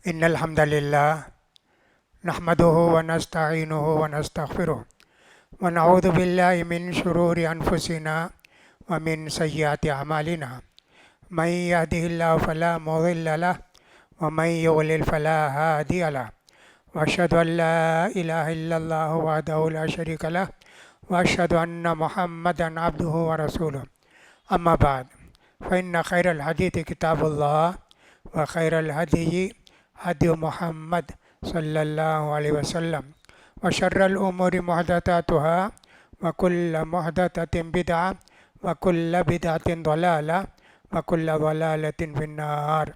إن الحمد لله نحمده ونستعينه ونستغفره ونعوذ بالله من شرور أنفسنا ومن سيئات أعمالنا من يهده الله فلا مضل له ومن يضلل فلا هادي له وأشهد أن لا إله إلا الله وحده لا شريك له وأشهد أن محمدا عبده ورسوله أما بعد فإن خير الحديث كتاب الله وخير الهدي هدي محمد صلى الله عليه وسلم وشر الأمور محدثاتها وكل محدثة بدعة وكل بدعة ضلالة وكل ضلالة في النار.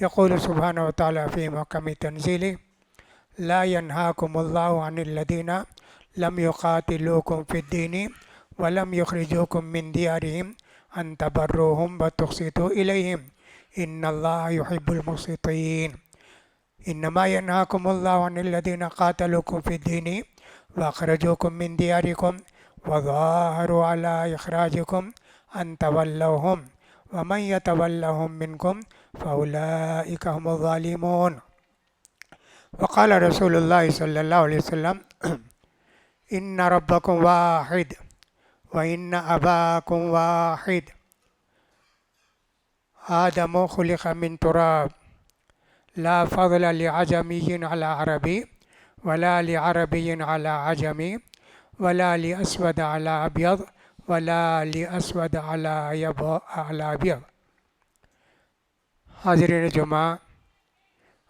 يقول سبحانه وتعالى في محكم تنزيله: لا ينهاكم الله عن الذين لم يقاتلوكم في الدين ولم يخرجوكم من ديارهم أن تبروهم وتقسطوا إليهم إن الله يحب المقسطين. إنما ينهاكم الله عن الذين قاتلوكم في الدين وأخرجوكم من دياركم وظاهروا على إخراجكم أن تولوهم ومن يتولهم منكم فأولئك هم الظالمون. وقال رسول الله صلى الله عليه وسلم: إن ربكم واحد وإن أباكم واحد آدم خلق من تراب لا فضل لعجمي على عربي ولا لعربي على عجمي ولا لأسود على أبيض ولا لأسود على أبيض. حاضرین جمعہ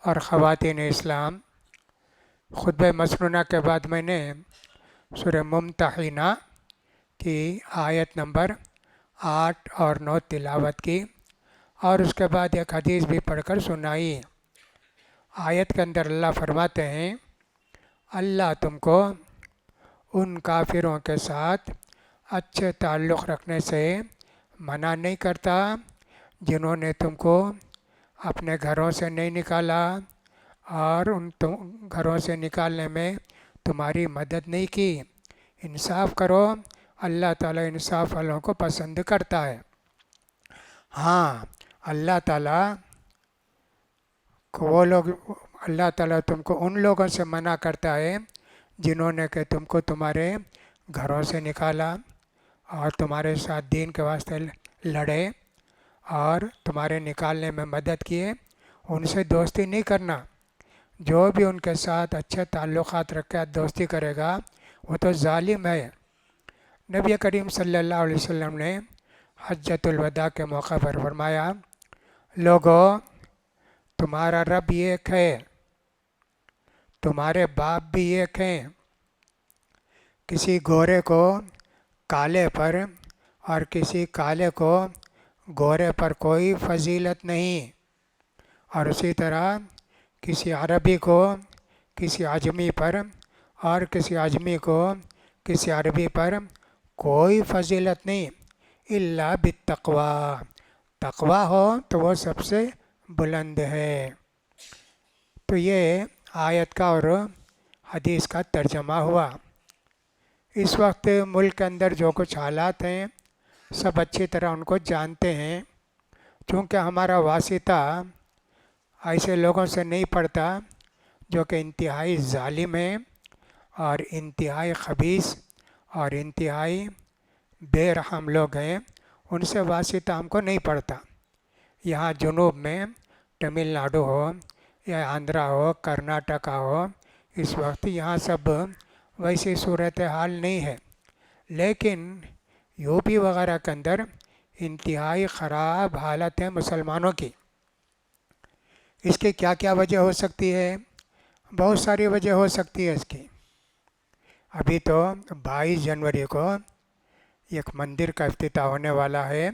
اور خواتین اسلام، خطبہ مسنونہ کے بعد میں نے سورہ ممتحنہ کی آیت نمبر 8 اور 9 تلاوت کی اور اس کے بعد ایک حدیث بھی پڑھ کر سنائی۔ آیت کے اندر اللہ فرماتے ہیں: اللہ تم کو ان کافروں کے ساتھ اچھے تعلق رکھنے سے منع نہیں کرتا جنہوں نے تم کو اپنے گھروں سے نہیں نکالا اور ان گھروں سے نکالنے میں تمہاری مدد نہیں کی۔ انصاف کرو، اللہ تعالیٰ انصاف والوں کو پسند کرتا ہے۔ ہاں، اللہ تعالیٰ اللہ تعالیٰ تم کو ان لوگوں سے منع کرتا ہے جنہوں نے کہ تم کو تمہارے گھروں سے نکالا اور تمہارے ساتھ دین کے واسطے لڑے اور تمہارے نکالنے میں مدد کیے، ان سے دوستی نہیں کرنا۔ جو بھی ان کے ساتھ اچھے تعلقات رکھ کے دوستی کرے گا وہ تو ظالم ہے۔ نبی کریم صلی اللہ علیہ وسلم نے حجۃ الوداع کے موقع پر فرمایا: لوگو، تمہارا رب ایک ہے، تمہارے باپ بھی ایک ہیں۔ کسی گورے کو کالے پر اور کسی کالے کو گورے پر کوئی فضیلت نہیں، اور اسی طرح کسی عربی کو کسی عجمی پر اور کسی عجمی کو کسی عربی پر کوئی فضیلت نہیں الا بالتقویٰ، تقویٰ ہو تو وہ سب سے بلند ہے۔ تو یہ آیت کا اور حدیث کا ترجمہ ہوا۔ اس وقت ملک کے اندر جو کچھ حالات ہیں سب اچھی طرح ان کو جانتے ہیں، چونکہ ہمارا واسطہ ایسے لوگوں سے نہیں پڑتا جو کہ انتہائی ظالم ہیں اور انتہائی خبیث اور انتہائی بے رحم لوگ ہیں، ان سے واسطہ ہم کو نہیں پڑتا۔ یہاں جنوب میں تمل ناڈو ہو یا آندھرا ہو، کرناٹکا ہو، اس وقت یہاں سب ویسی صورتحال نہیں ہے، لیکن یو پی وغیرہ کے اندر انتہائی خراب حالت ہے مسلمانوں کی۔ اس کی کیا کیا وجہ ہو سکتی ہے؟ بہت ساری وجہ ہو سکتی ہے اس کی۔ ابھی تو 22 جنوری کو ایک مندر کا افتتاح ہونے والا ہے،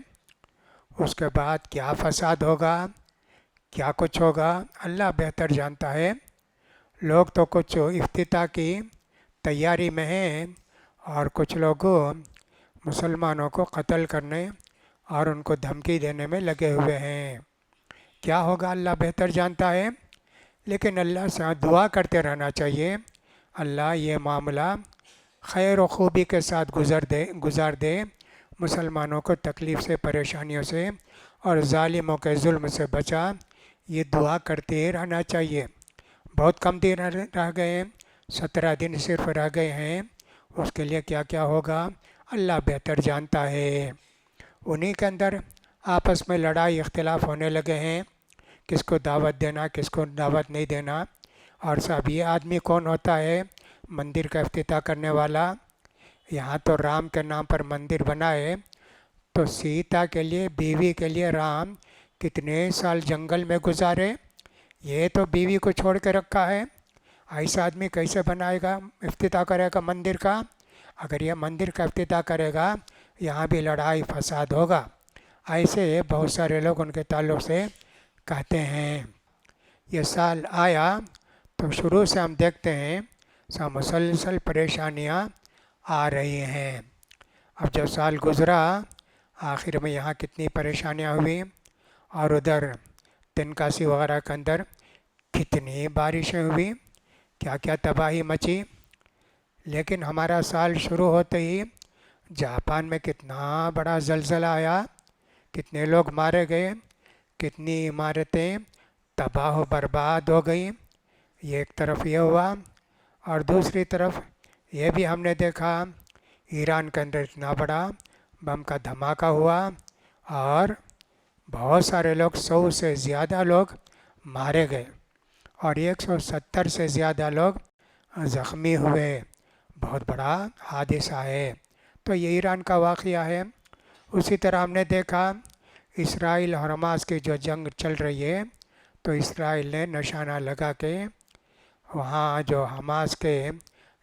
اس کے بعد کیا فساد ہوگا، کیا کچھ ہوگا، اللہ بہتر جانتا ہے۔ لوگ تو کچھ افتتاح کی تیاری میں ہیں اور کچھ لوگ مسلمانوں کو قتل کرنے اور ان کو دھمکی دینے میں لگے ہوئے ہیں۔ کیا ہوگا اللہ بہتر جانتا ہے، لیکن اللہ سے دعا کرتے رہنا چاہیے، اللہ یہ معاملہ خیر و خوبی کے ساتھ گزار دے، مسلمانوں کو تکلیف سے، پریشانیوں سے اور ظالموں کے ظلم سے بچا، یہ دعا کرتے رہنا چاہیے۔ بہت کم دن رہ گئے ہیں، 17 دن صرف رہ گئے ہیں، اس کے لیے کیا کیا ہوگا اللہ بہتر جانتا ہے۔ انہی کے اندر آپس میں لڑائی اختلاف ہونے لگے ہیں، کس کو دعوت دینا کس کو دعوت نہیں دینا۔ اور صاحب یہ آدمی کون ہوتا ہے؟ مندر کا افتتاح کرنے والا۔ یہاں تو رام کے نام پر مندر بنا ہے، تو سیتا کے لیے بیوی کے لیے رام کتنے سال جنگل میں گزارے، یہ تو بیوی کو چھوڑ کے رکھا ہے۔ ایسا آدمی کیسے بنائے گا افتتاح کرے گا مندر کا؟ اگر یہ مندر کا افتتاح کرے گا یہاں بھی لڑائی فساد ہوگا، ایسے بہت سارے لوگ ان کے تعلق سے کہتے ہیں۔ یہ سال آیا تو شروع سے ہم دیکھتے ہیں سب مسلسل پریشانیاں آ رہی ہیں۔ اب جو سال گزرا آخر میں یہاں کتنی پریشانیاں ہوئی، اور ادھر تنکاسی وغیرہ کے اندر کتنی بارشیں ہوئی، کیا کیا تباہی مچی۔ لیکن ہمارا سال شروع ہوتے ہی جاپان میں کتنا بڑا زلزلہ آیا، کتنے لوگ مارے گئے، کتنی عمارتیں تباہ و برباد ہو گئیں۔ یہ ایک طرف یہ ہوا، اور دوسری طرف یہ بھی ہم نے دیکھا ایران کے اندر اتنا بڑا بم کا دھماکہ ہوا، اور بہت سارے لوگ 100 سے زیادہ لوگ مارے گئے، اور 170 سے زیادہ لوگ زخمی ہوئے۔ بہت بڑا حادثہ ہے۔ تو یہ ایران کا واقعہ ہے۔ اسی طرح ہم نے دیکھا اسرائیل اور حماس کی جو جنگ چل رہی ہے، تو اسرائیل نے نشانہ لگا کے وہاں جو حماس کے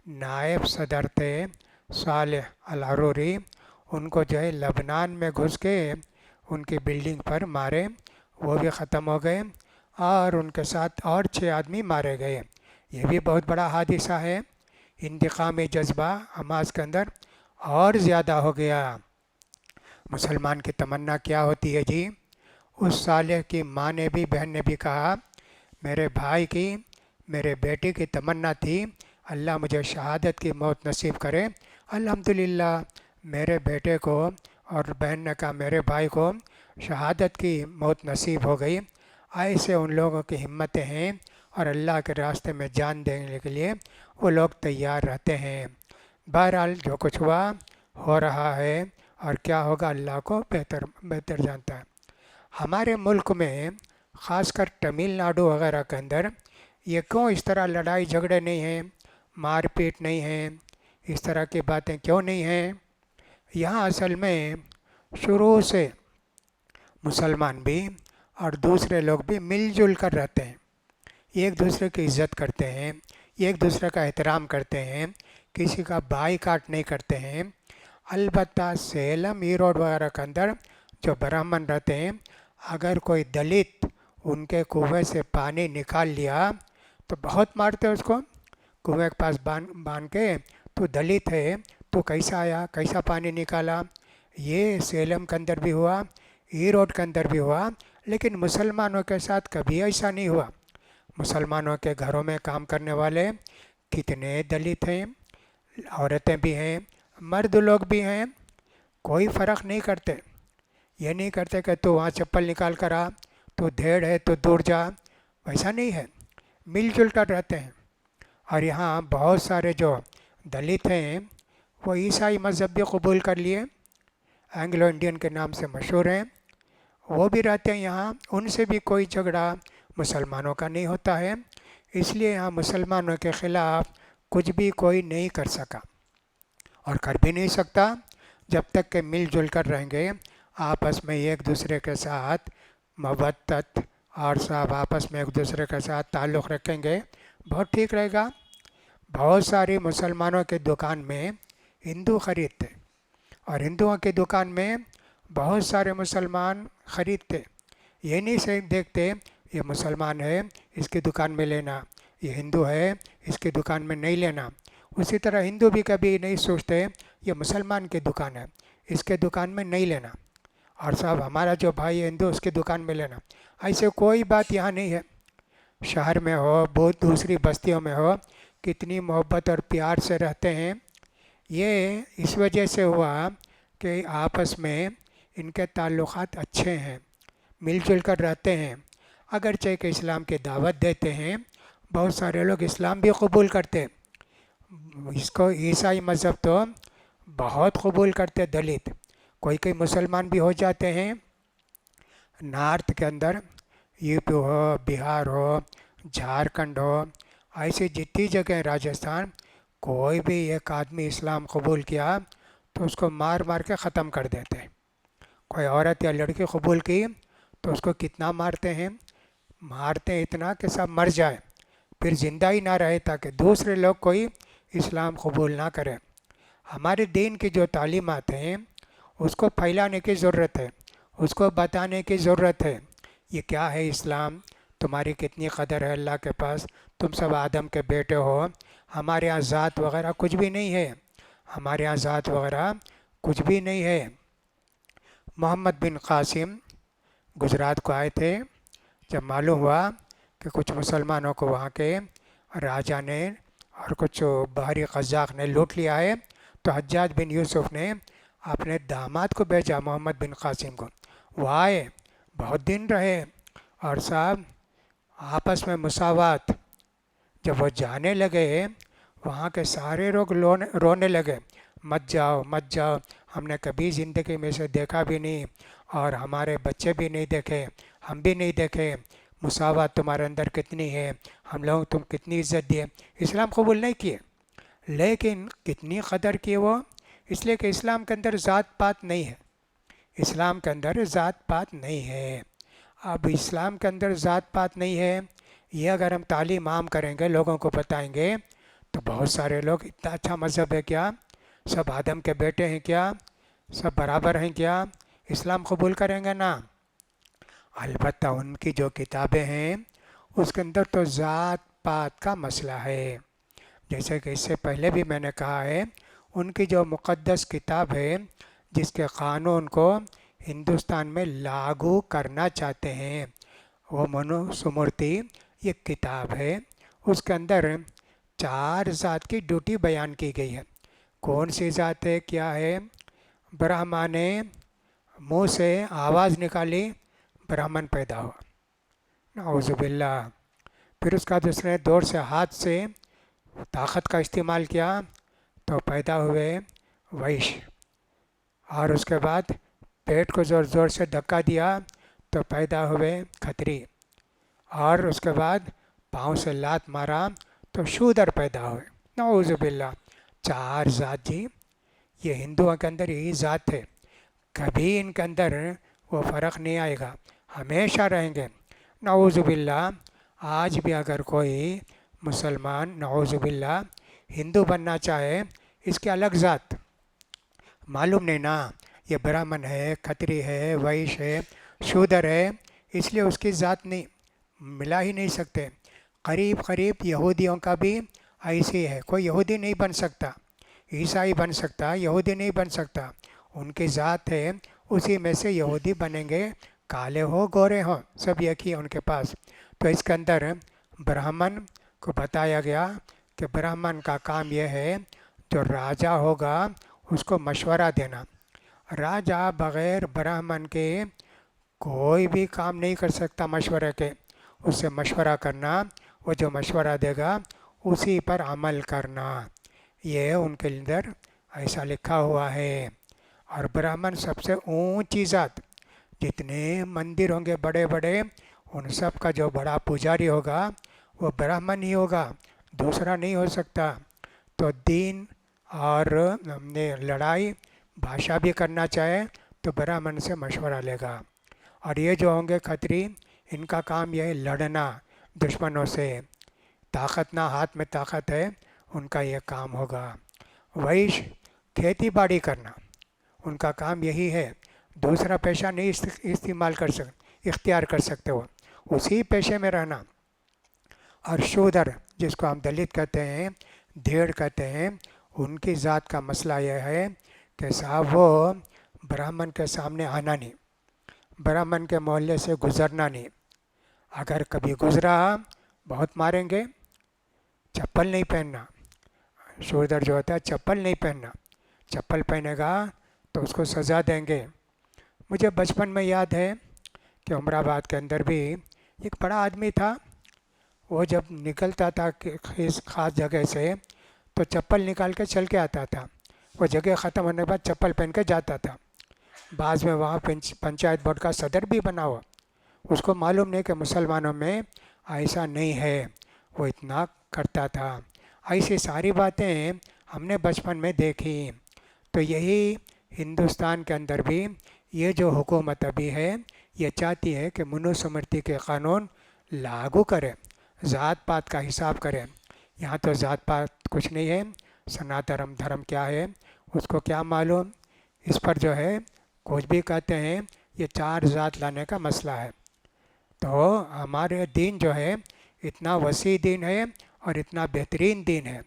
نائب صدر تھے صالح العروری، ان کو جو ہے لبنان میں گھس کے ان کی بلڈنگ پر مارے، وہ بھی ختم ہو گئے، اور ان کے ساتھ اور 6 آدمی مارے گئے۔ یہ بھی بہت بڑا حادثہ ہے۔ انتقامی جذبہ حماس کے اندر اور زیادہ ہو گیا۔ مسلمان کی تمنا کیا ہوتی ہے جی؟ اس صالح کی ماں نے بھی بہن نے بھی کہا میرے بھائی کی میرے بیٹے کی تمنا تھی اللہ مجھے شہادت کی موت نصیب کرے۔ الحمدللہ میرے بیٹے کو اور بہن نے کہا میرے بھائی کو شہادت کی موت نصیب ہو گئی۔ ایسے ان لوگوں کی ہمتیں ہیں، اور اللہ کے راستے میں جان دینے کے لیے وہ لوگ تیار رہتے ہیں۔ بہرحال جو کچھ ہوا ہو رہا ہے، اور کیا ہوگا اللہ کو بہتر جانتا ہے۔ ہمارے ملک میں خاص کر تمل ناڈو وغیرہ کے اندر یہ کیوں اس طرح لڑائی جھگڑے نہیں ہیں، مار پیٹ نہیں ہیں، اس طرح کی باتیں کیوں نہیں ہیں؟ یہاں اصل میں شروع سے مسلمان بھی اور دوسرے لوگ بھی مل جل کر رہتے ہیں، ایک دوسرے کی عزت کرتے ہیں، ایک دوسرے کا احترام کرتے ہیں، کسی کا بائی کاٹ نہیں کرتے ہیں۔ البتہ سیلم ایروڈ وغیرہ کے اندر جو برہمن رہتے ہیں، اگر کوئی دلت ان کے کنویں سے پانی نکال لیا تو بہت مارتے اس کو، کنویں کے پاس باندھ کے تو دلت ہے تو کیسا آیا کیسا پانی نکالا۔ یہ سیلم کے اندر بھی ہوا، ایروڈ کے اندر بھی ہوا، لیکن مسلمانوں کے ساتھ کبھی ایسا نہیں ہوا۔ مسلمانوں کے گھروں میں کام کرنے والے کتنے دلت ہیں، عورتیں بھی ہیں، مرد لوگ بھی ہیں، کوئی فرق نہیں کرتے۔ یہ نہیں کرتے کہ تو وہاں چپل نکال کر آ، تو دھیڑ ہے تو دور جا، ویسا نہیں ہے، مل جل کر رہتے ہیں۔ اور یہاں بہت سارے جو دلت ہیں وہ عیسائی مذہب بھی قبول کر لیے، اینگلو انڈین کے نام سے مشہور ہیں، وہ بھی رہتے ہیں یہاں، ان سے بھی کوئی جھگڑا مسلمانوں کا نہیں ہوتا ہے۔ اس لیے یہاں مسلمانوں کے خلاف کچھ بھی کوئی نہیں کر سکا، اور کر بھی نہیں سکتا جب تک کہ مل جل کر رہیں گے، آپس میں ایک دوسرے کے ساتھ مودت اور سب آپس میں ایک دوسرے کے ساتھ تعلق رکھیں گے، بہت ٹھیک رہے گا۔ بہت ساری مسلمانوں کے دکان میں ہندو خریدتے، اور ہندوؤں کی دکان میں بہت سارے مسلمان خریدتے۔ یہ نہیں سے دیکھتے یہ مسلمان ہے اس کی دکان میں لینا، یہ ہندو ہے اس کی دکان میں نہیں لینا۔ اسی طرح ہندو بھی کبھی نہیں سوچتے یہ مسلمان کی دکان ہے اس کے دکان میں نہیں لینا، اور صاحب ہمارا جو بھائی ہے ہندو اس کی دکان میں لینا، ایسے کوئی بات یہاں نہیں ہے۔ شہر میں ہو بہت دوسری بستیوں میں ہو کتنی محبت اور پیار سے رہتے ہیں۔ یہ اس وجہ سے ہوا کہ آپس میں ان کے تعلقات اچھے ہیں، مل جل کر رہتے ہیں۔ اگرچہ کہ اسلام کی دعوت دیتے ہیں، بہت سارے لوگ اسلام بھی قبول کرتے، اس کو عیسائی مذہب تو بہت قبول کرتے، دلت کوئی کوئی مسلمان بھی ہو جاتے ہیں۔ نارتھ کے اندر یو پی ہو، بہار ہو، جھارکھنڈ ہو، ایسی جتنی جگہ راجستھان، کوئی بھی ایک آدمی اسلام قبول کیا تو اس کو مار مار کے ختم کر دیتے ہیں۔ کوئی عورت یا لڑکی قبول کی تو اس کو کتنا مارتے ہیں، مارتے ہیں اتنا کہ سب مر جائے، پھر زندہ ہی نہ رہے تاکہ دوسرے لوگ کوئی اسلام قبول نہ کریں۔ ہمارے دین کی جو تعلیمات ہیں اس کو پھیلانے کی ضرورت ہے، اس کو بتانے کی ضرورت ہے، یہ کیا ہے اسلام، تمہاری کتنی قدر ہے اللہ کے پاس، تم سب آدم کے بیٹے ہو، ہمارے یہاں ذات وغیرہ کچھ بھی نہیں ہے، ہمارے یہاں ذات وغیرہ کچھ بھی نہیں ہے۔ محمد بن قاسم گجرات کو آئے تھے، جب معلوم ہوا کہ کچھ مسلمانوں کو وہاں کے راجا نے اور کچھ باہری قزاق نے لوٹ لیا ہے، تو حجاج بن یوسف نے اپنے داماد کو بھیجا، محمد بن قاسم کو، وہ آئے، بہت دن رہے، اور صاحب آپس میں مساوات۔ جب وہ جانے لگے وہاں کے سارے لوگ رونے لگے، مت جاؤ مت جاؤ، ہم نے کبھی زندگی میں سے دیکھا بھی نہیں، اور ہمارے بچے بھی نہیں دیکھے، ہم بھی نہیں دیکھے، مساوات تمہارے اندر کتنی ہے، ہم لوگ تم کتنی عزت دیے، اسلام قبول نہیں کیے، لیکن کتنی قدر کی وہ، اس لیے کہ اسلام کے اندر ذات پات نہیں ہے، اسلام کے اندر ذات پات نہیں ہے۔ اب اسلام کے اندر ذات پات نہیں ہے، یہ اگر ہم تعلیم عام کریں گے، لوگوں کو بتائیں گے، تو بہت سارے لوگ، اتنا اچھا مذہب ہے کیا، سب آدم کے بیٹے ہیں کیا، سب برابر ہیں کیا، اسلام قبول کریں گے نا۔ البتہ ان کی جو کتابیں ہیں اس کے اندر تو ذات پات کا مسئلہ ہے، جیسے کہ اس سے پہلے بھی میں نے کہا ہے، ان کی جو مقدس کتاب ہے جس کے قانون کو ہندوستان میں لاگو کرنا چاہتے ہیں، وہ منو سمرتی یہ کتاب ہے، اس کے اندر 4 ذات کی ڈیوٹی بیان کی گئی ہے۔ کون سی ذات ہے، کیا ہے؟ برہما نے منہ سے آواز نکالی، برہمن پیدا ہوا، نعوذ باللہ۔ پھر اس کا دوسرے دور سے ہاتھ سے طاقت کا استعمال کیا تو پیدا ہوئے ویش، اور اس کے بعد پیٹ کو زور زور سے دھکا دیا تو پیدا ہوئے کھتری، اور اس کے بعد پاؤں سے لات مارا تو شودر پیدا ہوئے، نعوذ باللہ۔ 4 ذات جی، یہ ہندوؤں کے اندر یہی ذات ہے، کبھی ان کے اندر وہ فرق نہیں آئے گا، ہمیشہ رہیں گے، نعوذ باللہ۔ آج بھی اگر کوئی مسلمان نعوذ باللہ ہندو بننا چاہے، اس کی الگ ذات معلوم نہیں نا، یہ برہمن ہے، کھتری ہے، ویش ہے، شودر ہے، اس لیے اس کی ذات نہیں ملا ہی نہیں سکتے۔ قریب قریب یہودیوں کا بھی ایسے ہے، کوئی یہودی نہیں بن سکتا، عیسائی بن سکتا، یہودی نہیں بن سکتا، ان کی ذات ہے، اسی میں سے یہودی بنیں گے، کالے ہو گورے ہوں سب ایک ہی ہے ان کے پاس۔ تو اس کے اندر برہمن کو بتایا گیا کہ برہمن کا کام یہ ہے، جو راجا ہوگا اس کو مشورہ دینا، راجا بغیر برہمن کے کوئی بھی کام نہیں کر سکتا، مشورے کے، اس سے مشورہ کرنا، وہ جو مشورہ دے گا اسی پر عمل کرنا، یہ ان کے اندر ایسا لکھا ہوا ہے۔ اور برہمن سب سے اونچی ذات، جتنے مندر ہوں گے بڑے بڑے، ان سب کا جو بڑا پجاری ہوگا وہ برہمن ہی ہوگا، دوسرا نہیں ہو سکتا۔ تو دین اور ہم نے لڑائی بھاشا بھی کرنا چاہے تو برہمن سے مشورہ لے گا، اور یہ جو ہوں گے کھتری، ان کا کام یہ ہے لڑنا دشمنوں سے، طاقت نہ ہاتھ میں طاقت ہے، ان کا یہ کام ہوگا۔ ویش کھیتی باڑی کرنا، ان کا کام یہی ہے، دوسرا پیشہ نہیں استعمال کر سکتے، اختیار کر سکتے، وہ اسی پیشے میں رہنا۔ اور شودر جس کو ہم دلت کہتے ہیں، دھیڑ کہتے ہیں، ان کی ذات کا مسئلہ یہ ہے کہ صاحب وہ برہمن کے سامنے آنا نہیں، برہمن کے محلے سے گزرنا نہیں، اگر کبھی گزرا بہت ماریں گے، چپل نہیں پہننا، شودر جو ہوتا ہے چپل نہیں پہننا، چپل پہنے گا تو اس کو سزا دیں گے۔ مجھے بچپن میں یاد ہے کہ عمر آباد کے اندر بھی ایک بڑا آدمی تھا، وہ جب نکلتا تھا اس خاص جگہ سے تو چپل نکال کے چل کے آتا تھا، وہ جگہ ختم ہونے کے بعد چپل پہن کے جاتا تھا۔ بعض میں وہاں پنچایت بورڈ کا صدر بھی بنا ہوا، اس کو معلوم نہیں کہ مسلمانوں میں ایسا نہیں ہے، وہ اتنا کرتا تھا۔ ایسی ساری باتیں ہم نے بچپن میں دیکھی۔ تو یہی ہندوستان کے اندر بھی یہ جو حکومت ابھی ہے یہ چاہتی ہے کہ منوسمرتی کے قانون لاگو کرے، ذات پات کا حساب کرے۔ یہاں تو ذات پات کچھ نہیں ہے، سناترم دھرم کیا ہے اس کو کیا معلوم، اس پر جو ہے کچھ بھی کہتے ہیں، یہ چار ذات لانے کا مسئلہ ہے۔ تو ہمارے دین جو ہے اتنا وسیع دین ہے اور اتنا بہترین دین ہے،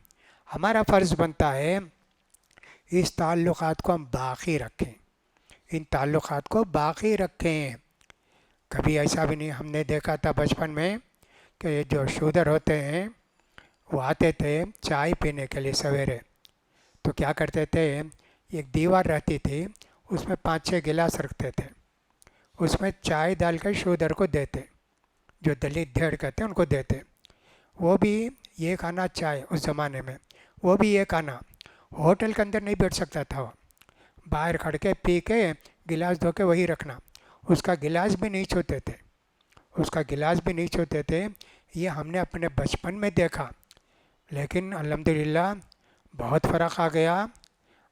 ہمارا فرض بنتا ہے اس تعلقات کو ہم باقی رکھیں، ان تعلقات کو باقی رکھیں۔ کبھی ایسا بھی نہیں، ہم نے دیکھا تھا بچپن میں کہ جو شودر ہوتے ہیں وہ آتے تھے چائے پینے کے لیے سویرے، تو کیا کرتے تھے، ایک دیوار رہتی تھی اس میں 5-6 گلاس رکھتے تھے، اس میں چائے ڈال کر شودر کو دیتے، جو دلت دھیڑ کہتے ہیں ان کو دیتے۔ وہ بھی ایک آنا چائے اس زمانے میں، وہ بھی ایک آنا، ہوٹل کے اندر نہیں بیٹھ سکتا تھا وہ، باہر کھڑ کے پی کے گلاس دھو کے وہی رکھنا، اس کا گلاس بھی نہیں چھوتے تھے، اس کا گلاس بھی نہیں چھوتے تھے۔ یہ ہم نے اپنے بچپن میں دیکھا، لیکن الحمدللہ بہت فرق آ گیا،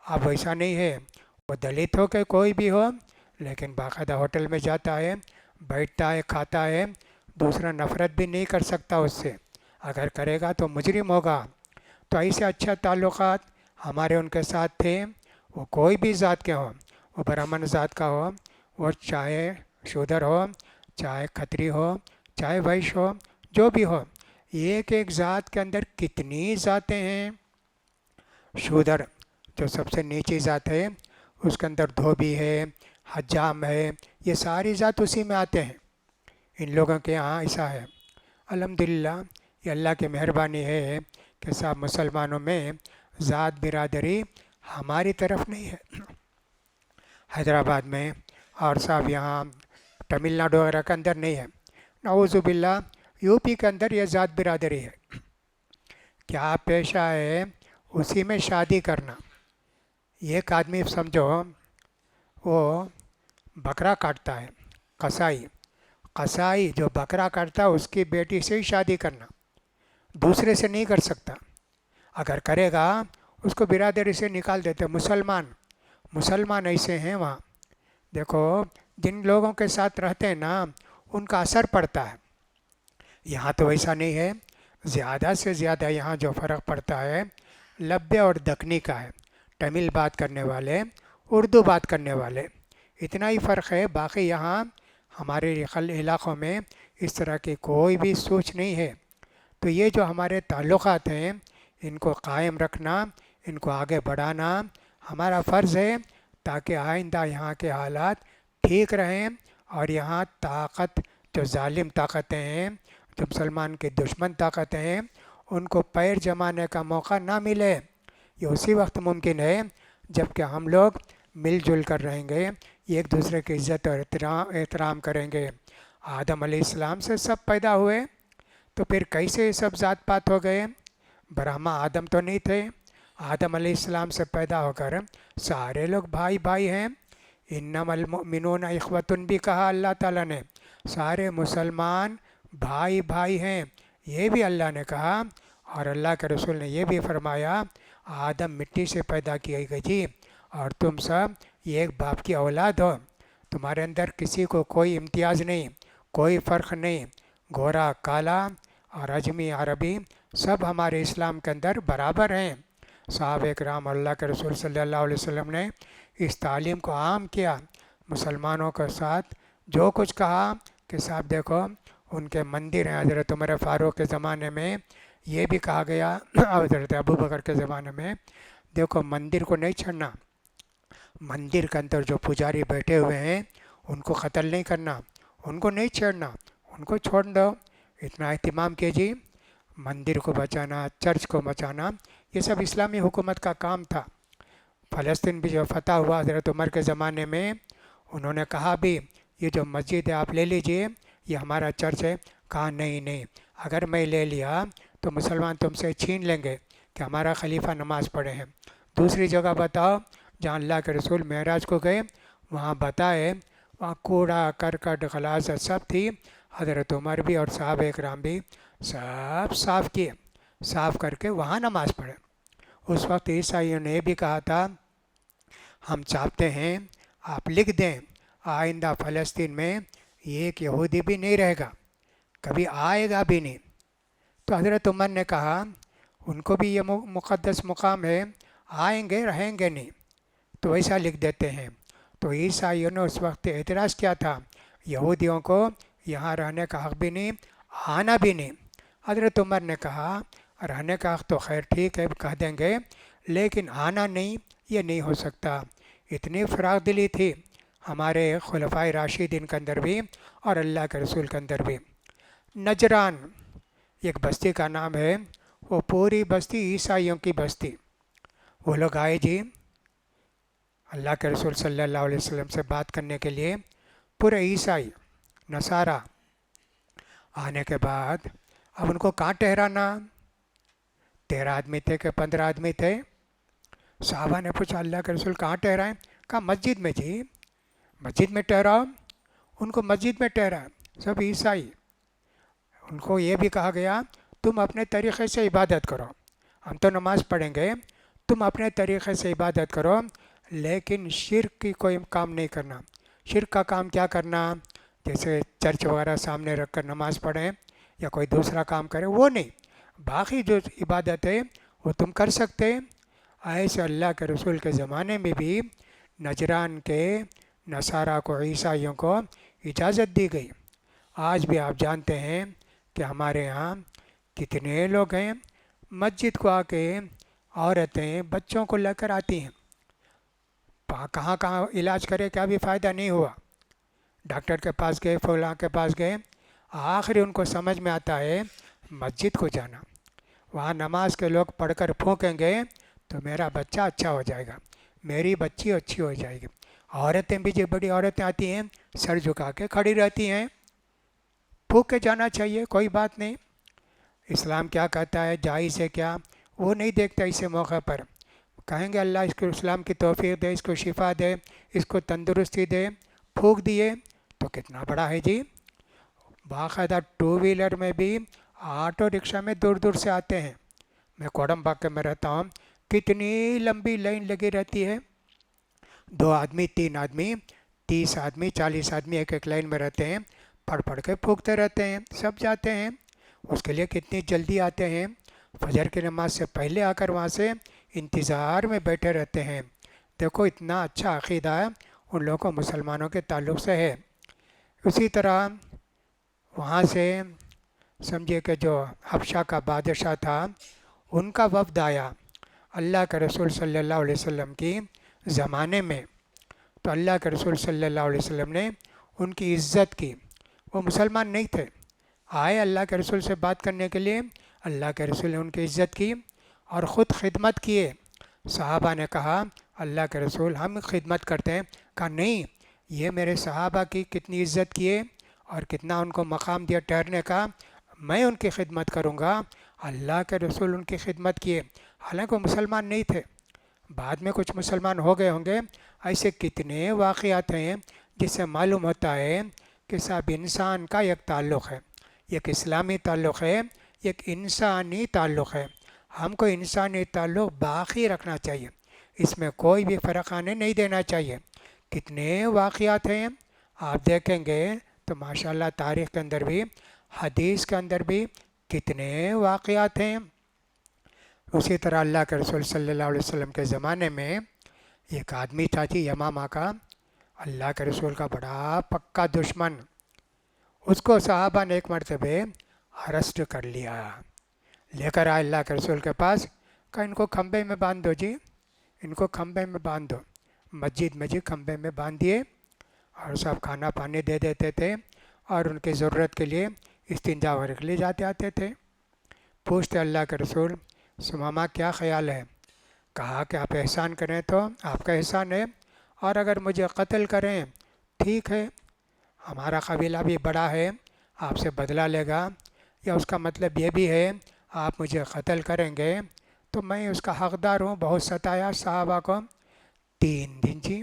اب ویسا نہیں ہے۔ وہ دلت ہو کہ کوئی بھی ہو، لیکن باقاعدہ ہوٹل میں جاتا ہے، بیٹھتا ہے، کھاتا ہے، دوسرا نفرت بھی نہیں کر سکتا اس سے، اگر کرے گا تو مجرم ہوگا۔ تو ایسے اچھا تعلقات ہمارے ان کے ساتھ تھے، وہ کوئی بھی ذات کے ہوں، وہ برہمن ذات کا ہو، وہ چاہے شودر ہو، چاہے کھتری ہو، چاہے ویش ہو، جو بھی ہو۔ ایک ایک ذات کے اندر کتنی ذاتیں ہیں۔ شودر جو سب سے نیچی ذات ہے اس کے اندر دھوبی ہے، حجام ہے، یہ ساری ذات اسی میں آتے ہیں۔ ان لوگوں کے یہاں ایسا ہے۔ الحمدللہ یہ اللہ کی مہربانی ہے کہ صاحب مسلمانوں میں ذات برادری ہماری طرف نہیں ہے۔ حیدرآباد میں اور صاحب یہاں تمل ناڈو وغیرہ کے اندر نہیں ہے۔ نعوذ باللہ یو پی کے اندر یہ ذات برادری ہے، کیا پیشہ ہے اسی میں شادی کرنا۔ ایک آدمی سمجھو وہ بکرا کاٹتا ہے، قصائی جو بکرا کاٹتا ہے اس کی بیٹی سے ہی شادی کرنا، دوسرے سے نہیں کر سکتا، اگر کرے گا اس کو برادری سے نکال دیتے۔ مسلمان ایسے ہیں وہاں، دیکھو جن لوگوں کے ساتھ رہتے ہیں نا ان کا اثر پڑتا ہے۔ یہاں تو ایسا نہیں ہے، زیادہ سے زیادہ یہاں جو فرق پڑتا ہے لبے اور دکنی کا ہے، تمل بات کرنے والے، اردو بات کرنے والے، اتنا ہی فرق ہے۔ باقی یہاں ہمارے علاقوں میں اس طرح کی کوئی بھی سوچ نہیں ہے۔ تو یہ جو ہمارے تعلقات ہیں ان کو قائم رکھنا، ان کو آگے بڑھانا ہمارا فرض ہے، تاکہ آئندہ یہاں کے حالات ٹھیک رہیں، اور یہاں طاقت جو ظالم طاقتیں ہیں، جو مسلمان کے دشمن طاقتیں ہیں، ان کو پیر جمانے کا موقع نہ ملے۔ یہ اسی وقت ممکن ہے جب کہ ہم لوگ مل جل کر رہیں گے، ایک دوسرے کی عزت اور احترام کریں گے۔ آدم علیہ السلام سے سب پیدا ہوئے، تو پھر کیسے یہ سب ذات پات ہو گئے؟ برہما آدم تو نہیں تھے، آدم علیہ السلام سے پیدا ہو کر سارے لوگ بھائی بھائی ہیں۔ انما المؤمنون اخوۃ بھی کہا اللہ تعالیٰ نے، سارے مسلمان بھائی بھائی ہیں، یہ بھی اللہ نے کہا۔ اور اللہ کے رسول نے یہ بھی فرمایا آدم مٹی سے پیدا کیے گئے جی، اور تم سب ایک باپ کی اولاد ہو، تمہارے اندر کسی کو کوئی امتیاز نہیں، کوئی فرق نہیں، گورا کالا اور اجمی عربی سب ہمارے اسلام کے اندر برابر ہیں۔ صحابہ کرام اللہ کے رسول صلی اللہ علیہ وسلم نے اس تعلیم کو عام کیا، مسلمانوں کے ساتھ جو کچھ کہا کہ صاحب دیکھو ان کے مندر ہیں۔ حضرت عمر فاروق کے زمانے میں یہ بھی کہا گیا، حضرت ابو بکر کے زمانے میں، دیکھو مندر کو نہیں چھڑنا، مندر کے اندر جو پجاری بیٹھے ہوئے ہیں ان کو قتل نہیں کرنا، ان کو نہیں چھیڑنا، ان کو چھوڑ دو، اتنا اہتمام کیجیے۔ مندر کو بچانا، چرچ کو بچانا، یہ سب اسلامی حکومت کا کام تھا۔ فلسطین بھی جو فتح ہوا حضرت عمر کے زمانے میں، انہوں نے کہا بھی یہ جو مسجد ہے آپ لے لیجئے، یہ ہمارا چرچ ہے، کہا نہیں نہیں، اگر میں لے لیا تو مسلمان تم سے چھین لیں گے کہ ہمارا خلیفہ نماز پڑھے ہیں۔ دوسری جگہ بتاؤ جہاں اللہ کے رسول معراج کو گئے، وہاں بتائے وہاں کوڑا کرکٹ غلاظت سب تھی، حضرت عمر بھی اور صحابہ اکرام بھی سب صاف کیے، صاف کر کے وہاں نماز پڑھے۔ اس وقت عیسائیوں نے بھی کہا تھا ہم چاہتے ہیں آپ لکھ دیں آئندہ فلسطین میں ایک یہودی بھی نہیں رہے گا، کبھی آئے گا بھی نہیں۔ تو حضرت عمر نے کہا ان کو بھی یہ مقدس مقام ہے، آئیں گے رہیں گے نہیں، تو ایسا لکھ دیتے ہیں۔ تو عیسائیوں نے اس وقت اعتراض کیا تھا یہودیوں کو یہاں رہنے کا حق بھی نہیں، آنا بھی نہیں۔ حضرت عمر نے کہا رہنے کا حق تو خیر ٹھیک ہے کہہ دیں گے، لیکن آنا نہیں، یہ نہیں ہو سکتا۔ اتنی فراخ دلی تھی ہمارے خلفائے راشدین کے اندر بھی اور اللہ کے رسول کے اندر بھی۔ نجران ایک بستی کا نام ہے، وہ پوری بستی عیسائیوں کی بستی۔ وہ لوگ آئے جی اللہ کے رسول صلی اللہ علیہ وسلم سے بات کرنے کے لیے، پورے عیسائی نصارہ۔ آنے کے بعد اب ان کو کہاں ٹھہرانا، 13 آدمی تھے کہ 15 آدمی تھے۔ صحابہ نے پوچھا اللہ کے رسول کہاں ٹھہرائیں؟ کہا مسجد میں جی، مسجد میں ٹھہراؤ۔ ان کو مسجد میں ٹھہرا، سب عیسائی۔ ان کو یہ بھی کہا گیا تم اپنے طریقے سے عبادت کرو، ہم تو نماز پڑھیں گے، تم اپنے طریقے سے عبادت کرو، لیکن شرک کی کوئی کام نہیں کرنا۔ شرک کا کام کیا کرنا، جیسے چرچ وغیرہ سامنے رکھ کر نماز پڑھیں یا کوئی دوسرا کام کرے، وہ نہیں۔ باقی جو عبادت ہے وہ تم کر سکتے۔ ایسے اللہ کے رسول کے زمانے میں بھی نجران کے نصارہ کو، عیسائیوں کو اجازت دی گئی۔ آج بھی آپ جانتے ہیں کہ ہمارے ہاں کتنے لوگ ہیں مسجد کو آ کے عورتیں بچوں کو لے کر آتی ہیں، کہاں کہاں علاج کرے کیا بھی فائدہ نہیں ہوا، ڈاکٹر کے پاس گئے، فلاں کے پاس گئے، آخر ان کو سمجھ میں آتا ہے مسجد کو جانا، وہاں نماز کے لوگ پڑھ کر پھونکیں گے تو میرا بچہ اچھا ہو جائے گا، میری بچی اچھی ہو جائے گی۔ عورتیں بھی جو بڑی عورتیں آتی ہیں سر جھکا کے کھڑی رہتی ہیں، پھونک کے جانا چاہیے، کوئی بات نہیں۔ اسلام کیا کہتا ہے، جائز ہے کیا، وہ نہیں دیکھتا۔ اسے موقع پر کہیں گے اللہ اس کو اسلام کی توفیق دے، اس کو شفا دے، اس کو تندرستی دے، پھونک دیے تو کتنا بڑا ہے جی۔ باقاعدہ 2 ویلر میں بھی، آٹو رکشہ میں دور دور سے آتے ہیں۔ میں کوڈمباگ میں رہتا ہوں، کتنی لمبی لائن لگی رہتی ہے، 2 آدمی 3 آدمی 30 آدمی 40 آدمی ایک ایک لائن میں رہتے ہیں، پڑھ پڑھ کے پھونکتے رہتے ہیں، سب جاتے ہیں۔ اس کے لیے کتنی جلدی آتے ہیں، فجر کی نماز سے پہلے آ کر وہاں سے انتظار میں بیٹھے رہتے ہیں۔ دیکھو اتنا اچھا عقیدہ ان لوگوں کو مسلمانوں کے تعلق سے ہے۔ اسی طرح وہاں سے سمجھے کہ جو حبشہ کا بادشاہ تھا، ان کا وفد آیا اللہ کے رسول صلی اللہ علیہ وسلم کی زمانے میں، تو اللہ کے رسول صلی اللہ علیہ وسلم نے ان کی عزت کی۔ وہ مسلمان نہیں تھے، آئے اللہ کے رسول سے بات کرنے کے لیے، اللہ کے رسول نے ان کی عزت کی اور خود خدمت کیے۔ صحابہ نے کہا اللہ کے رسول ہم خدمت کرتے ہیں، کہا نہیں، یہ میرے صحابہ کی کتنی عزت کیے اور کتنا ان کو مقام دیا ٹھہرنے کا، میں ان کی خدمت کروں گا۔ اللہ کے رسول ان کی خدمت کیے، حالانکہ وہ مسلمان نہیں تھے، بعد میں کچھ مسلمان ہو گئے ہوں گے۔ ایسے کتنے واقعات ہیں جس سے معلوم ہوتا ہے کہ سب انسان کا ایک تعلق ہے، ایک اسلامی تعلق ہے، ایک انسانی تعلق ہے۔ ہم کو انسانی تعلق باقی رکھنا چاہیے، اس میں کوئی بھی فرق آنے نہیں دینا چاہیے۔ کتنے واقعات ہیں آپ دیکھیں گے تو ماشاءاللہ تاریخ کے اندر بھی، حدیث کے اندر بھی کتنے واقعات ہیں۔ اسی طرح اللہ کے رسول صلی اللہ علیہ وسلم کے زمانے میں ایک آدمی تھا جی یمامہ کا، اللہ کے رسول کا بڑا پکا دشمن۔ اس کو صحابہ نے ایک مرتبہ ارسٹ کر لیا، لے کر آئے اللہ کے رسول کے پاس، کہا ان کو کھمبے میں باندھ دو جی، ان کو کھمبے میں باندھ دو۔ مسجد میں جی کھمبے میں باندھ دیے اور سب کھانا پانی دے دیتے تھے اور ان کی ضرورت کے لیے استنجا وغیرہ کے لیے جاتے آتے تھے۔ پوچھتے اللہ کے رسول ثمامہ کیا خیال ہے؟ کہا کہ آپ احسان کریں تو آپ کا احسان ہے، اور اگر مجھے قتل کریں ٹھیک ہے، ہمارا قبیلہ بھی بڑا ہے، آپ سے بدلہ لے گا، یا اس کا مطلب یہ بھی ہے آپ مجھے قتل کریں گے تو میں اس کا حقدار ہوں۔ بہت ستایا صحابہ کو، 3 دن جی۔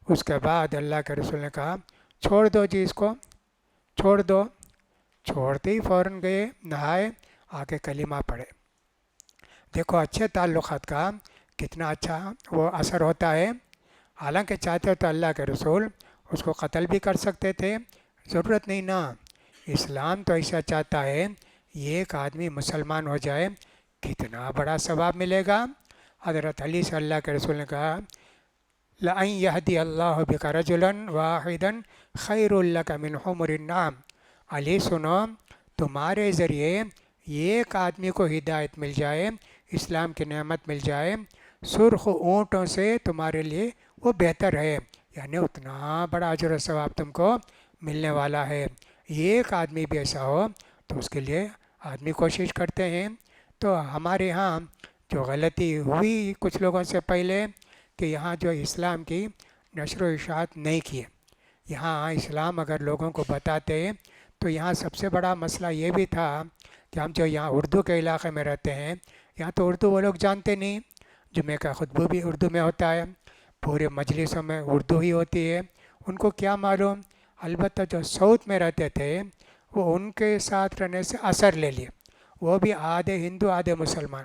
اس کے بعد اللہ کے رسول نے کہا چھوڑ دو جی، اس کو چھوڑ دو۔ چھوڑتے ہی فوراً گئے، نہائے، آ کے کلمہ پڑھے۔ دیکھو اچھے تعلقات کا کتنا اچھا وہ اثر ہوتا ہے۔ حالانکہ چاہتے تو اللہ کے رسول اس کو قتل بھی کر سکتے تھے، ضرورت نہیں نا۔ اسلام تو ایسا چاہتا ہے یہ ایک آدمی مسلمان ہو جائے کتنا بڑا ثواب ملے گا۔ حضرت علی سے اللہ کے رسول نے کہا لَأَن يَهْدِيَ اللَّهُ بِكَ رَجُلًا وَاحِدًا خَيْرٌ لَكَ مِنْ حُمُرِ النَّعَمِ۔ علی سنو، تمہارے ذریعے ایک آدمی کو ہدایت مل جائے، اسلام کی نعمت مل جائے، سرخ اونٹوں سے تمہارے لیے وہ بہتر ہے، یعنی اتنا بڑا اجر و ثواب تم کو ملنے والا ہے۔ ایک آدمی بھی ایسا ہو تو اس کے لیے آدمی کوشش کرتے ہیں۔ تو ہمارے ہاں جو غلطی ہوئی کچھ لوگوں سے پہلے کہ یہاں جو اسلام کی نشر و اشاعت نہیں کی، یہاں اسلام اگر لوگوں کو بتاتے تو یہاں سب سے بڑا مسئلہ یہ بھی تھا کہ ہم جو یہاں اردو کے علاقے میں رہتے ہیں، یہاں تو اردو وہ لوگ جانتے نہیں، جمعہ کا خطبہ بھی اردو میں ہوتا ہے، پورے مجلسوں میں اردو ہی ہوتی ہے، ان کو کیا معلوم۔ البتہ جو ساؤتھ میں رہتے تھے وہ ان کے ساتھ رہنے سے اثر لے لیے، وہ بھی آدھے ہندو آدھے مسلمان،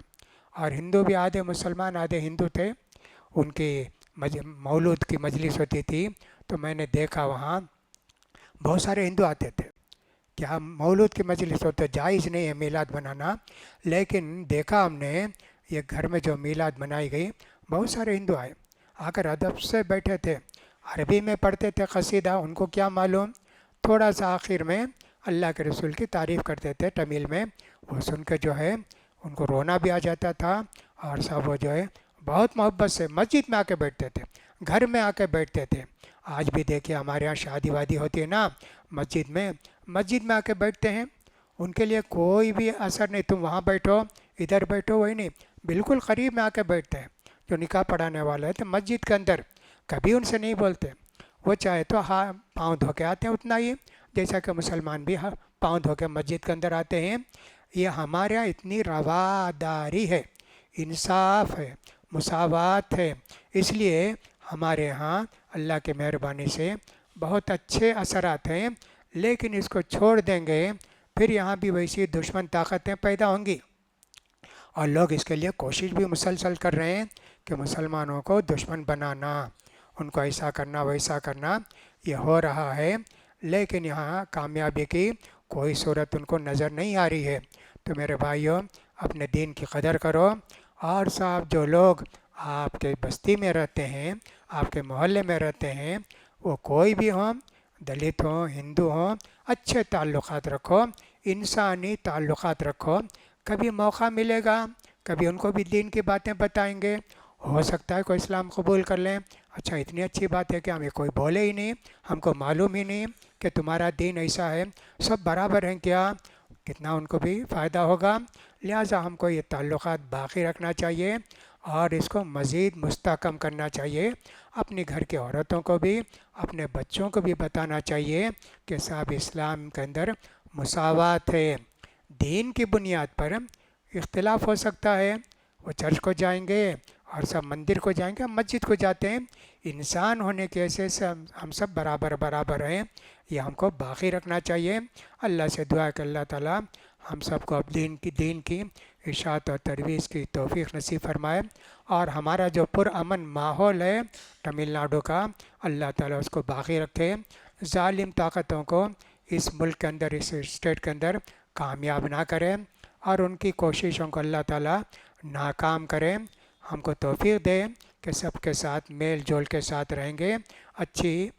اور ہندو بھی آدھے مسلمان آدھے ہندو تھے۔ ان کی مولود کی مجلس ہوتی تھی تو میں نے دیکھا وہاں بہت سارے ہندو آتے تھے۔ کیا مولود کی مجلس ہو تو جائز نہیں ہے میلاد منانا، لیکن دیکھا ہم نے یہ گھر میں جو میلاد منائی گئی بہت سارے ہندو آئے، آ کر ادب سے بیٹھے تھے، عربی میں پڑھتے تھے قصیدہ، ان کو کیا معلوم، تھوڑا سا آخر میں اللہ کے رسول کی تعریف کرتے تھے تمل میں، وہ سن کے جو ہے ان کو رونا بھی آ جاتا تھا، اور سب وہ جو ہے بہت محبت سے مسجد میں آ کے بیٹھتے تھے، گھر میں آ کے بیٹھتے تھے۔ آج بھی دیکھیے ہمارے یہاں شادی وادی ہوتی ہے نا مسجد میں آ کے بیٹھتے ہیں، ان کے لیے کوئی بھی اثر نہیں، تم وہاں بیٹھو ادھر بیٹھو، وہی نہیں، بالکل قریب میں آ کے بیٹھتے ہیں۔ جو نکاح پڑھانے والے ہیں تو مسجد کے اندر کبھی ان سے نہیں بولتے، وہ چاہے تو پاؤں دھو کے آتے ہیں اتنا ہی، جیسا کہ مسلمان بھی پاؤں دھو کے مسجد کے اندر آتے ہیں۔ یہ ہمارے یہاں اتنی رواداری ہے، انصاف ہے، مساوات ہے، اس لیے ہمارے یہاں اللہ کی مہربانی سے بہت اچھے اثرات ہیں۔ لیکن اس کو چھوڑ دیں گے پھر یہاں بھی ویسی دشمن طاقتیں پیدا ہوں گی، اور لوگ اس کے لیے کوشش بھی مسلسل کر رہے ہیں کہ مسلمانوں کو دشمن بنانا، ان کو ایسا کرنا ویسا کرنا، یہ ہو رہا ہے، لیکن یہاں کامیابی کی کوئی صورت ان کو نظر نہیں آ رہی ہے۔ تو میرے بھائیوں، اپنے دین کی قدر کرو، اور صاحب جو لوگ آپ کے بستی میں رہتے ہیں، آپ کے محلے میں رہتے ہیں، وہ کوئی بھی ہوں، دلت ہوں ہندو ہوں، اچھے تعلقات رکھو، انسانی تعلقات رکھو، کبھی موقع ملے گا کبھی ان کو بھی دین کی باتیں بتائیں گے، ہو سکتا ہے کوئی اسلام قبول کر لیں، اچھا اتنی اچھی بات ہے کہ ہمیں کوئی بولے ہی نہیں، ہم کو معلوم ہی نہیں کہ تمہارا دین ایسا ہے، سب برابر ہیں کیا، کتنا ان کو بھی فائدہ ہوگا۔ لہٰذا ہم کو یہ تعلقات باقی رکھنا چاہیے اور اس کو مزید مستحکم کرنا چاہیے۔ اپنے گھر کی عورتوں کو بھی، اپنے بچوں کو بھی بتانا چاہیے کہ صاحب اسلام کے اندر مساوات ہے، دین کی بنیاد پر اختلاف ہو سکتا ہے، وہ چرچ کو جائیں گے اور سب مندر کو جائیں گے، ہم مسجد کو جاتے ہیں، انسان ہونے کے حیثیت سے ہم سب برابر ہیں، یہ ہم کو باقی رکھنا چاہیے۔ اللہ سے دعا ہے کہ اللہ تعالیٰ ہم سب کو اب دین کی اشاعت اور ترویج کی توفیق نصیب فرمائے، اور ہمارا جو پرامن ماحول ہے تمل ناڈو کا، اللہ تعالیٰ اس کو باقی رکھے، ظالم طاقتوں کو اس ملک کے اندر، اس اسٹیٹ کے اندر کامیاب نہ کرے، اور ان کی کوششوں کو اللہ تعالیٰ ناکام کرے۔ ہم کو توفیق دے کہ سب کے ساتھ میل جول کے ساتھ رہیں گے، اچھی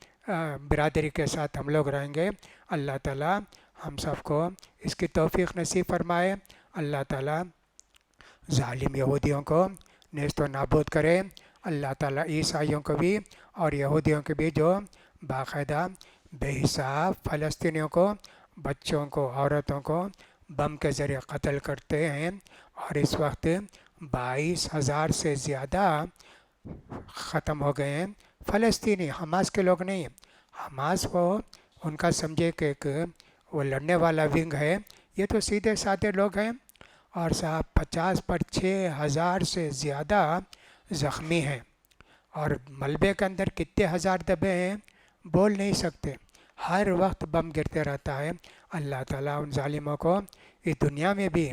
برادری کے ساتھ ہم لوگ رہیں گے۔ اللہ تعالیٰ ہم سب کو اس کی توفیق نصیب فرمائے۔ اللہ تعالیٰ ظالم یہودیوں کو نیست و نابود کرے۔ اللہ تعالیٰ عیسائیوں کو بھی اور یہودیوں کے بھی جو باقاعدہ بے حساب فلسطینیوں کو، بچوں کو، عورتوں کو بم کے ذریعے قتل کرتے ہیں، اور اس وقت 22,000 سے زیادہ ختم ہو گئے ہیں فلسطینی، حماس کے لوگ نہیں۔ حماس کو ان کا سمجھے کہ ایک وہ لڑنے والا ونگ ہے، یہ تو سیدھے سادے لوگ ہیں، اور صاحب 50 پر 6,000 سے زیادہ زخمی ہیں، اور ملبے کے اندر کتنے ہزار دبے ہیں بول نہیں سکتے، ہر وقت بم گرتے رہتا ہے۔ اللہ تعالیٰ ان ظالموں کو اس دنیا میں بھی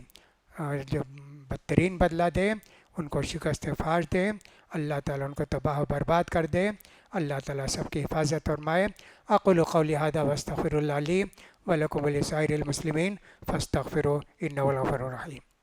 جو بدترین بدلہ دے، ان کو شکست فاش دے، اللہ تعالیٰ ان کو تباہ و برباد کر دے، اللہ تعالیٰ سب کی حفاظت فرمائے۔ اقول قولی ھذا واستغفر اللہ لی ولکم ولسائر المسلمین فاستغفروہ انہ هو الغفور الرحیم۔